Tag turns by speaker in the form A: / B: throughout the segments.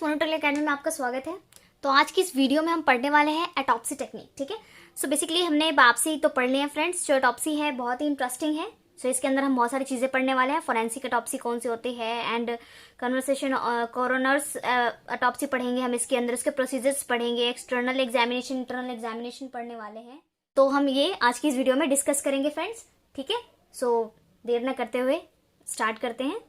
A: मोनोटोली academy में आपका स्वागत है। तो आज की इस वीडियो में हम पढ़ने वाले हैं ऑटोप्सी टेक्निक। ठीक है, सो बेसिकली हमने बायोप्सी तो पढ़ लिया फ्रेंड्स। जो ऑटोप्सी है बहुत ही इंटरेस्टिंग है। सो इसके अंदर हम बहुत सारी चीज़ें पढ़ने वाले हैं। फोरेंसिक ऑटोप्सी कौन सी होती है एंड कन्वर्सेशन कोरोनर्स ऑटोप्सी पढ़ेंगे हम। इसके अंदर इसके प्रोसीजर्स पढ़ेंगे, एक्सटर्नल एग्जामिनेशन, इंटरनल एग्जामिनेशन पढ़ने वाले हैं। तो हम ये आज की इस वीडियो में डिस्कस करेंगे फ्रेंड्स। ठीक है, सो देर न करते हुए स्टार्ट करते हैं।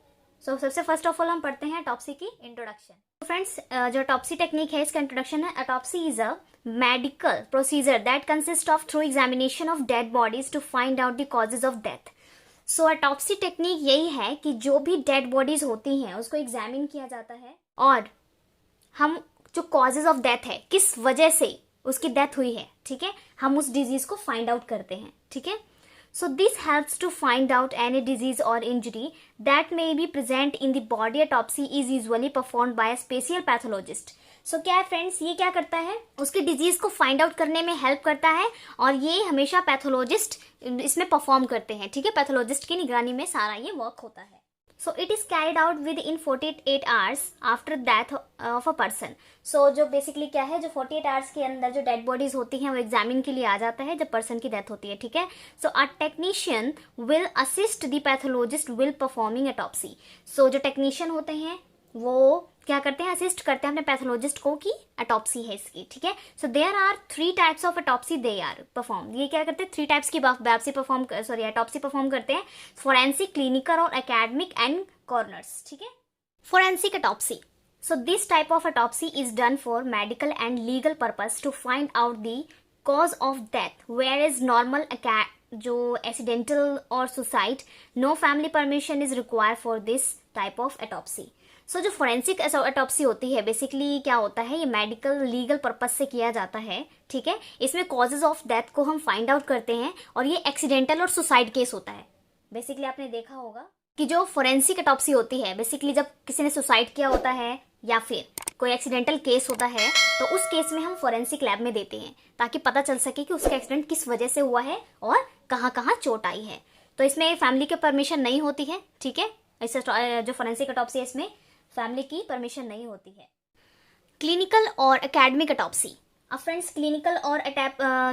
A: सो सबसे फर्स्ट ऑफ ऑल हम पढ़ते हैं ऑटोप्सी की इंट्रोडक्शन। तो फ्रेंड्स जो ऑटोप्सी टेक्निक है इसका इंट्रोडक्शन है। Autopsy is a medical procedure that consist of through examination of dead bodies to find out the causes of death. So autopsy technique यही है कि जो भी डेड बॉडीज होती हैं उसको एग्जामिन किया जाता है और हम जो कॉजेज ऑफ डेथ है, किस वजह से उसकी डेथ हुई है, ठीक है, हम उस डिजीज को फाइंड आउट करते हैं। ठीक है, so this helps to find out any disease or injury that may be present in the body. Autopsy is usually performed by a special pathologist. so क्या है फ्रेंड्स, ये क्या करता है, उसकी डिजीज को फाइंड आउट करने में हेल्प करता है और ये हमेशा पैथोलॉजिस्ट इसमें परफॉर्म करते हैं। ठीक है, पैथोलॉजिस्ट की निगरानी में सारा ये वर्क होता है। So it is carried out within 48 hours after death of a person. So जो बेसिकली क्या है, जो 48 आवर्स के अंदर जो डेड बॉडीज होती हैं वो एग्जामिन के लिए आ जाता है जब पर्सन की डेथ होती है। ठीक है, so a technician will assist the pathologist will performing autopsy. So जो टेक्नीशियन होते हैं वो क्या करते हैं, असिस्ट करते हैं अपने पैथोलॉजिस्ट को कि ऑटोप्सी है इसकी। ठीक है, so there are 3 types of autopsy they are perform. ये क्या करते हैं, 3 टाइप्स की बायोप्सी परफॉर्म ऑटोप्सी परफॉर्म करते हैं। फोरेंसिक, क्लिनिकल और एकेडमिक एंड कॉर्नर्स। ठीक है, forensic autopsy, so this type of autopsy is done for medical and legal purpose to find out the cause of death, whereas normal जो accidental or suicide, no family permission is required for this type of autopsy. so जो forensic autopsy होती है basically क्या होता है, ये medical legal purpose से किया जाता है। ठीक है, इसमें कॉजेज ऑफ डेथ को हम फाइंड आउट करते हैं और ये एक्सीडेंटल और सुसाइड केस होता है। बेसिकली आपने देखा होगा कि जो फोरेंसिक ऑटोप्सी होती है बेसिकली जब किसी ने सुसाइड किया होता है या फिर कोई एक्सीडेंटल केस होता है तो उस केस में हम फोरेंसिक लैब में देते हैं ताकि पता चल सके कि उसका एक्सीडेंट किस वजह से हुआ है और कहाँ कहाँ चोट आई है। तो इसमें फैमिली की परमिशन नहीं होती है। ठीक है, इससे जो फोरेंसिक ऑटोप्सी है इसमें फैमिली की परमिशन नहीं होती है। क्लिनिकल और एकेडमिक ऑटोप्सी। अब फ्रेंड्स क्लिनिकल और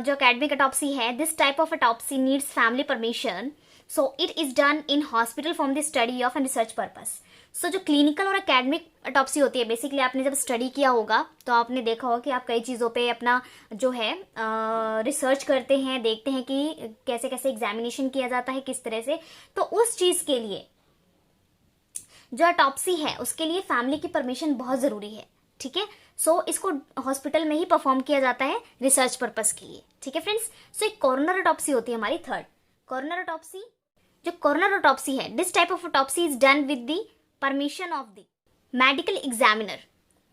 A: जो एकेडमिक ऑटोप्सी है, this type of autopsy needs family permission, so it is done in hospital from the study of and research purpose. so जो क्लिनिकल और एकेडमिक ऑटोप्सी होती है basically आपने जब स्टडी किया होगा तो आपने देखा होगा कि आप कई चीज़ों पे अपना जो है रिसर्च करते हैं, देखते हैं कि कैसे कैसे एग्जामिनेशन किया जाता है, किस तरह से। तो उस चीज़ के लिए जो ऑटोप्सी है उसके लिए फैमिली की परमिशन बहुत ज़रूरी है। ठीक है, सो इसको हॉस्पिटल में ही परफॉर्म किया जाता है रिसर्च पर्पज के लिए। ठीक है फ्रेंड्स, सो एक कॉर्नर ऑटोप्सी होती है हमारी थर्ड। कॉर्नर ऑटोप्सी, जो कॉर्नर ऑटोप्सी है, this type of autopsy is done with the permission of the medical examiner.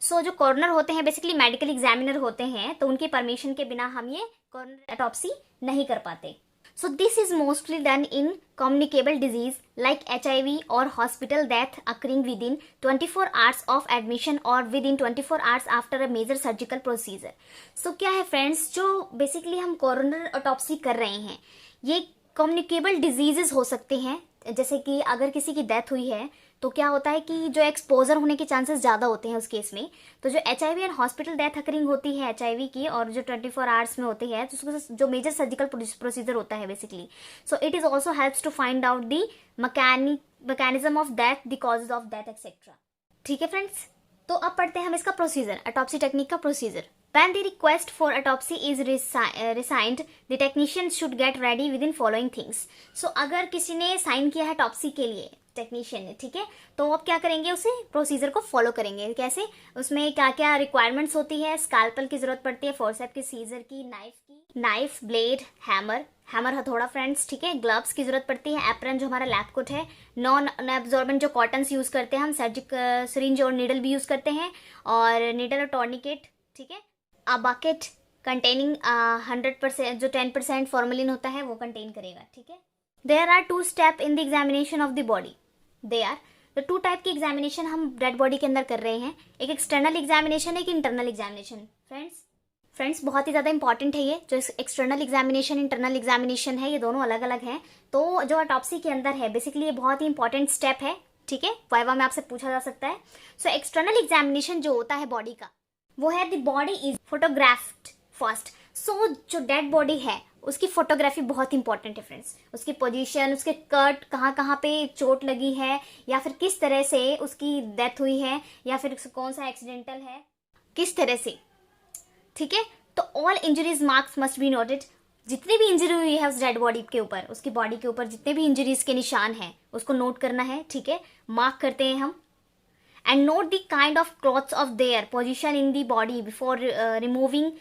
A: So जो कॉर्नर होते हैं बेसिकली मेडिकल एग्जामिनर होते हैं तो उनकी परमिशन के बिना हम ये कॉर्नर ऑटोप्सी नहीं कर पाते। So this is mostly done in communicable disease like HIV और hospital death occurring within 24 hours of admission और within 24 hours after a major surgical procedure. So क्या है फ्रेंड्स, जो बेसिकली हम corner autopsy कर रहे हैं ये कम्युनिकेबल डिजीजेस हो सकते हैं। जैसे कि अगर किसी की डेथ हुई है तो क्या होता है कि जो एक्सपोजर होने के चांसेस ज़्यादा होते हैं उस केस में। तो जो HIV and hospital death occurring होती है HIV की और जो 24 आवर्स में होती है तो उसको जो मेजर सर्जिकल प्रोसीजर होता है basically, so it is also helps to find out the mechanism of death, the causes of death etcetera. ठीक है फ्रेंड्स, तो अब पढ़ते हैं हम इसका प्रोसीजर, ऑटोप्सी टेक्निक का procedure. When the request for autopsy is resigned, the technician should get ready within following things. So अगर किसी ने साइन किया है ऑटोप्सी के लिए टेक्नीशियन ने, ठीक है, तो अब क्या करेंगे, उसे प्रोसीजर को फॉलो करेंगे। कैसे, उसमें क्या क्या रिक्वायरमेंट्स होती है, स्कैल्पल की जरूरत पड़ती है, फोर्सेप की, सीजर की, नाइफ, ब्लेड, हैमर हथौड़ा फ्रेंड्स। ठीक है, ग्लव्स की जरूरत पड़ती है, एप्रन जो हमारा लैब कोट है, नॉन एब्जॉर्बेंट जो कॉटन्स यूज करते हैं हम, सर्जिकल सिरिंज और नीडल भी यूज करते हैं और नीडल और टॉर्निकेट। ठीक है, अ बकेट कंटेनिंग 100% जो 10% फॉर्मेलिन होता है वो कंटेन करेगा। ठीक है, there are 2 step in the examination of the body. They are तो 2 टाइप की एग्जामिनेशन हम डेड बॉडी के अंदर कर रहे हैं, एक एक्सटर्नल एग्जामिनेशन, एक इंटरनल एग्जामिनेशन। फ्रेंड्स बहुत ही ज़्यादा इंपॉर्टेंट है ये जो एक्सटर्नल एग्जामिनेशन, इंटरनल एग्जामिनेशन है, ये दोनों अलग अलग हैं। तो जो ऑटोप्सी के अंदर है बेसिकली ये बहुत ही इंपॉर्टेंट स्टेप है ठीक है, वाइवा में आपसे पूछा जा सकता है। सो एक्सटर्नल एग्जामिनेशन जो होता है बॉडी का, वो है the body is photographed first. So जो डेड बॉडी है उसकी फोटोग्राफी बहुत इंपॉर्टेंट है फ्रेंड्स। उसकी पोजीशन, उसके कट, कहाँ कहाँ पे चोट लगी है, या फिर किस तरह से उसकी डेथ हुई है, या फिर कौन सा एक्सीडेंटल है, किस तरह से, ठीक है। तो all injuries marks must be noted. जितनी भी इंजरी हुई है उस डेड बॉडी के ऊपर, उसकी बॉडी के ऊपर जितने भी इंजरीज के निशान हैं उसको नोट करना है, ठीक है, मार्क करते हैं हम। And note the kind of clothes of their position in the body before removing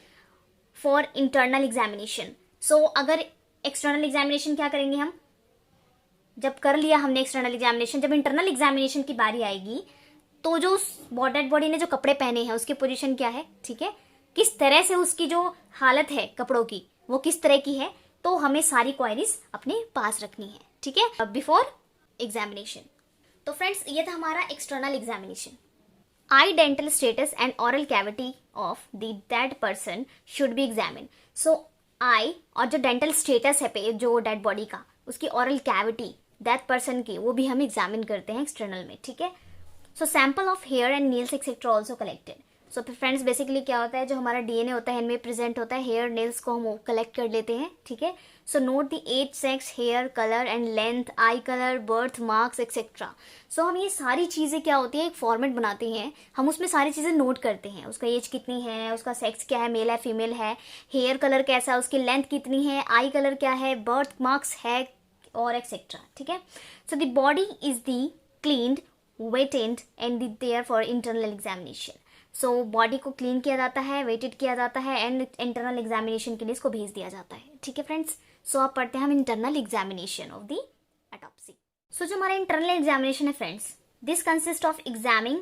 A: for internal examination. So अगर एक्सटर्नल एग्जामिनेशन क्या करेंगे हम, जब कर लिया हमने एक्सटर्नल एग्जामिनेशन, जब इंटरनल एग्जामिनेशन की बारी आएगी तो जो डेड बॉडी ने जो कपड़े पहने हैं उसकी पोजीशन क्या है, ठीक है, किस तरह से उसकी जो हालत है कपड़ों की वो किस तरह की है, तो हमें सारी क्वायरीज अपने पास रखनी है, ठीक है, बिफोर एग्जामिनेशन। तो फ्रेंड्स ये था हमारा external examination. Eye dental status and oral cavity of the dead person should be examine. So eye और जो डेंटल स्टेटस है जो डेड बॉडी का, उसकी ऑरल कैविटी डेड पर्सन की, वो भी हम एग्जामिन करते हैं एक्सटर्नल में, ठीक है। So sample of hair and nails etcetera also collected. So friends basically क्या होता है, जो हमारा डीएनए होता है इनमें प्रेजेंट होता है, हेयर नेल्स को हम कलेक्ट कर लेते हैं, ठीक है। So note the age, sex, hair colour and length, eye colour, birth marks etcetera. So हम ये सारी चीज़ें क्या होती है, एक फॉर्मेट बनाते हैं, हम उसमें सारी चीज़ें नोट करते हैं। उसका एज कितनी है, उसका सेक्स क्या है, मेल है फीमेल है, हेयर कलर कैसा है, उसकी लेंथ कितनी है, आई कलर क्या है, बर्थ मार्क्स है और एक्सेट्रा, ठीक है। So the body is the cleaned, weighted and there for internal examination. So body को क्लीन किया जाता है, वेटेड किया जाता है एंड इंटरनल एग्जामिनेशन के लिए इसको भेज दिया जाता है, ठीक है फ्रेंड्स। सो आप पढ़ते हैं हम internal examination of the autopsy. So जो हमारा इंटरनल एग्जामिनेशन है friends, this consist of examing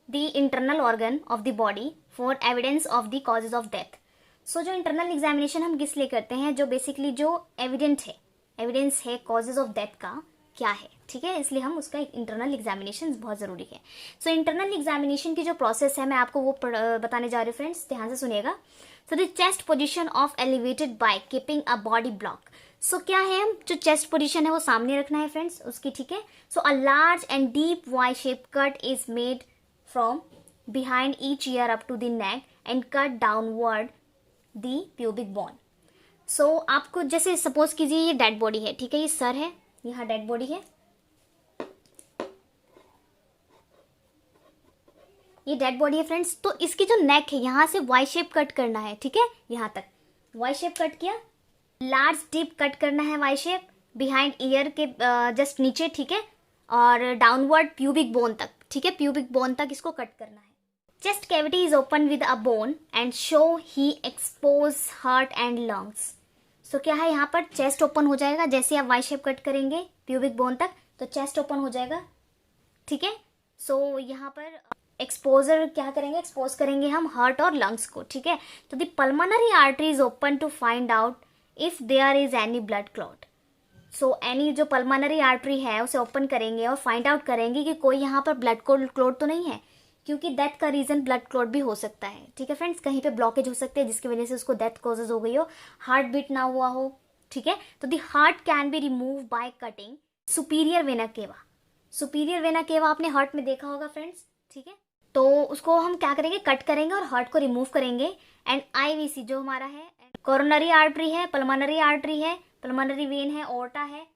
A: the internal organ of the body for evidence of the causes of death. So जो इंटरनल एग्जामिनेशन हम किस लिए करते हैं, जो बेसिकली जो एविडेंस है कॉजेज ऑफ डेथ का क्या है, ठीक है, इसलिए हम उसका इंटरनल एग्जामिनेशन बहुत ज़रूरी है। सो इंटरनल एग्जामिनेशन की जो प्रोसेस है मैं आपको वो बताने जा रही हूँ फ्रेंड्स, ध्यान से सुनिएगा। So the chest position of elevated by keeping a body block. So क्या है, हम जो चेस्ट पोजीशन है वो सामने रखना है फ्रेंड्स उसकी, ठीक है। So a large and deep Y shape cut is made from behind each ear up to the neck and cut downward the pubic bone. So आपको जैसे सपोज कीजिए ये डेड बॉडी है, ठीक है, ये सर है, यहाँ डेड बॉडी है, ये डेड बॉडी है फ्रेंड्स। तो इसकी जो नेक है यहाँ से वाई शेप कट करना है, ठीक है, यहाँ तक वाई शेप कट किया, लार्ज डीप कट करना है वाई शेप बिहाइंड ईयर के जस्ट नीचे, ठीक है, और डाउनवर्ड प्यूबिक बोन तक, ठीक है, प्यूबिक बोन तक इसको कट करना है। Chest cavity is open with a bone and show he expose heart and lungs. So क्या है, यहाँ पर चेस्ट ओपन हो जाएगा, जैसे आप वाई शेप कट करेंगे प्यूबिक बोन तक तो चेस्ट ओपन हो जाएगा, ठीक है। सो यहाँ पर एक्सपोजर क्या करेंगे, एक्सपोज करेंगे हम हार्ट और लंग्स को, ठीक है। तो the pulmonary artery is open to find out if there is any blood clot. So any जो पल्मोनरी आर्टरी है उसे ओपन करेंगे और फाइंड आउट करेंगे कि कोई यहाँ पर ब्लड क्लॉट तो नहीं है, क्योंकि डेथ का रीजन ब्लड क्लॉट भी हो सकता है, ठीक है फ्रेंड्स। कहीं पे ब्लॉकेज हो सकते हैं जिसकी वजह से उसको डेथ कॉजेज हो गई हो, हार्ट बीट ना हुआ हो, ठीक है। तो the heart can be remove by cutting superior vena cava. Superior vena cava आपने हार्ट में देखा होगा फ्रेंड्स, ठीक है। तो उसको हम क्या करेंगे, कट करेंगे और हार्ट को रिमूव करेंगे। एंड आईवीसी जो हमारा है, कोरोनरी आर्टरी है, पल्मोनरी आर्टरी है, पल्मोनरी वेन है, ओर्टा है,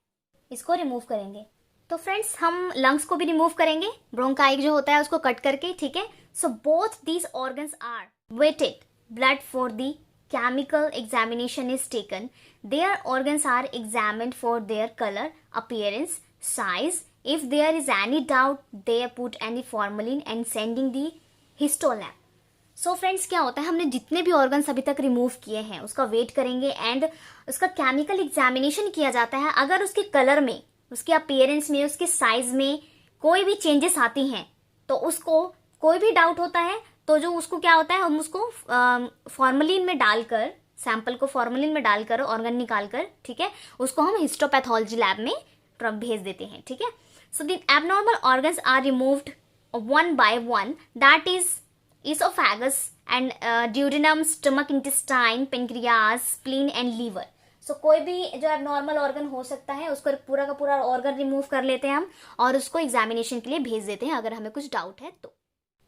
A: इसको रिमूव करेंगे। तो फ्रेंड्स हम लंग्स को भी रिमूव करेंगे, ब्रोंकाई जो होता है उसको कट करके, ठीक है। So both these organs are weighted blood for the chemical examination is taken. Their organs are examined for their colour, appearance, size. If there is any doubt, they put any formalin and sending the histolab. So friends क्या होता है, हमने जितने भी organs अभी तक remove किए हैं उसका वेट करेंगे एंड उसका केमिकल एग्जामिनेशन किया जाता है। अगर उसके कलर में, उसके अपीयरेंस में, उसके साइज में कोई भी चेंजेस आती हैं तो उसको कोई भी डाउट होता है तो जो उसको क्या होता है, हम उसको फॉर्मलिन में डालकर, सैंपल को फॉर्मलिन में डालकर ऑर्गन निकालकर, ठीक है, उसको हम हिस्टोपैथोलॉजी लैब में भेज देते हैं, ठीक है। So the abnormal organs are removed one by one, that is esophagus and duodenum, stomach, intestine, pancreas, spleen and liver. सो कोई भी जो एबनॉर्मल ऑर्गन हो सकता है उसको पूरा का पूरा ऑर्गन रिमूव कर लेते हैं हम और उसको एग्जामिनेशन के लिए भेज देते हैं अगर हमें कुछ डाउट है तो।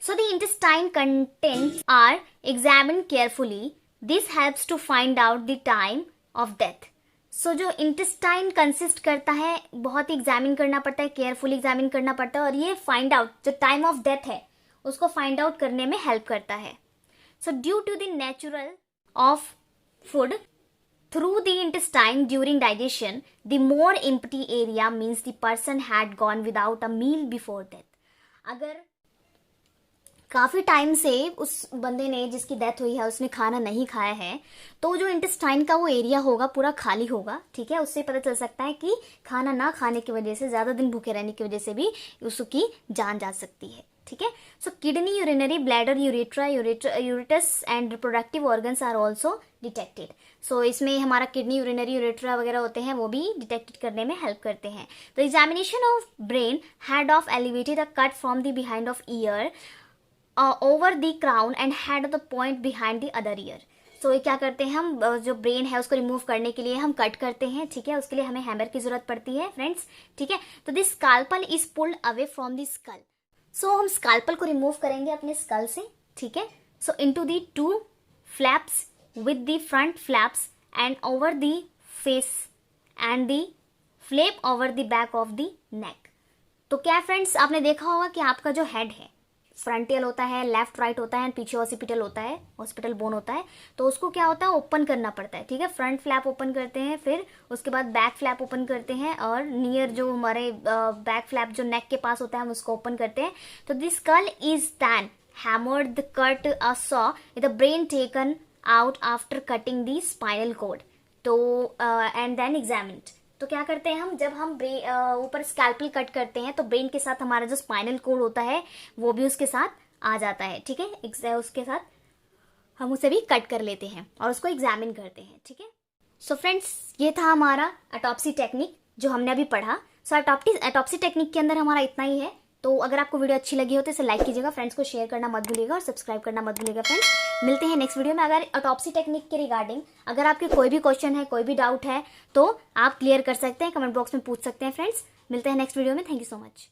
A: So the intestine contents are examined carefully, this helps to find out the time of death. So जो इंटेस्टाइन कंसिस्ट करता है बहुत ही एग्जामिन करना पड़ता है, केयरफुली एग्जामिन करना पड़ता है और ये फाइंड आउट जो टाइम ऑफ डेथ है उसको फाइंड आउट करने में हेल्प करता है। So due to the natural of food through the intestine during digestion, the more empty area means the person had gone without a meal before death. अगर काफ़ी time से उस बंदे ने जिसकी डेथ हुई है उसने खाना नहीं खाया है तो जो इंटेस्टाइन का वो एरिया होगा पूरा खाली होगा, ठीक है। उससे पता चल सकता है कि खाना ना खाने की वजह से, ज़्यादा दिन भूखे रहने की वजह से भी उसकी जान जा सकती है, ठीक है। So kidney, urinary, bladder, urethra, ureters and reproductive organs are also detected. So इसमें हमारा किडनी, यूरिनरी, यूरेट्रा वगैरह होते हैं वो भी डिटेक्ट करने में हेल्प करते हैं। The examination of brain, head of elevated a cut from the behind of ear over the crown and head of the point behind the other ear. So ये क्या करते हैं हम, जो ब्रेन है उसको रिमूव करने के लिए हम कट करते हैं, ठीक है। उसके लिए हमें हैमर की जरूरत पड़ती है फ्रेंड्स, ठीक है। तो this scalpel is pulled away from the skull. So हम स्काल्पल को रिमूव करेंगे अपने स्कल से, ठीक है। सो into the two flaps with the front flaps and over the face and the flap over the back of the neck. तो क्या friends, आपने देखा होगा कि आपका जो हेड है फ्रंटियल होता है, लेफ्ट राइट होता है, पीछे ऑसिपिटल होता है, हॉस्पिटल बोन होता है। तो उसको क्या होता है, ओपन करना पड़ता है, ठीक है। फ्रंट फ्लैप ओपन करते हैं, फिर उसके बाद बैक फ्लैप ओपन करते हैं और नियर जो हमारे बैक फ्लैप जो नेक के पास होता है हम उसको ओपन करते हैं। तो this skull is then hammered the cut a saw with the brain taken out after cutting the spinal cord. तो एंड देन एग्जामिन्ड। तो क्या करते हैं हम, जब हम ऊपर स्कैल्पल कट करते हैं तो ब्रेन के साथ हमारा जो स्पाइनल कोड होता है वो भी उसके साथ आ जाता है, ठीक है। उसके साथ हम उसे भी कट कर लेते हैं और उसको एग्जामिन करते हैं, ठीक है। सो फ्रेंड्स, ये था हमारा ऑटोप्सी टेक्निक जो हमने अभी पढ़ा। सो ऑटोप्सी टेक्निक के अंदर हमारा इतना ही है। तो अगर आपको वीडियो अच्छी लगी हो तो इसे लाइक कीजिएगा, फ्रेंड्स को शेयर करना मत भूलिएगा और सब्सक्राइब करना मत भूलिएगा फ्रेंड्स। मिलते हैं नेक्स्ट वीडियो में। अगर ऑटोप्सी टेक्निक के रिगार्डिंग अगर आपके कोई भी क्वेश्चन है, कोई भी डाउट है तो आप क्लियर कर सकते हैं, कमेंट बॉक्स में पूछ सकते हैं फ्रेंड्स। मिलते हैं नेक्स्ट वीडियो में। Thank you so much.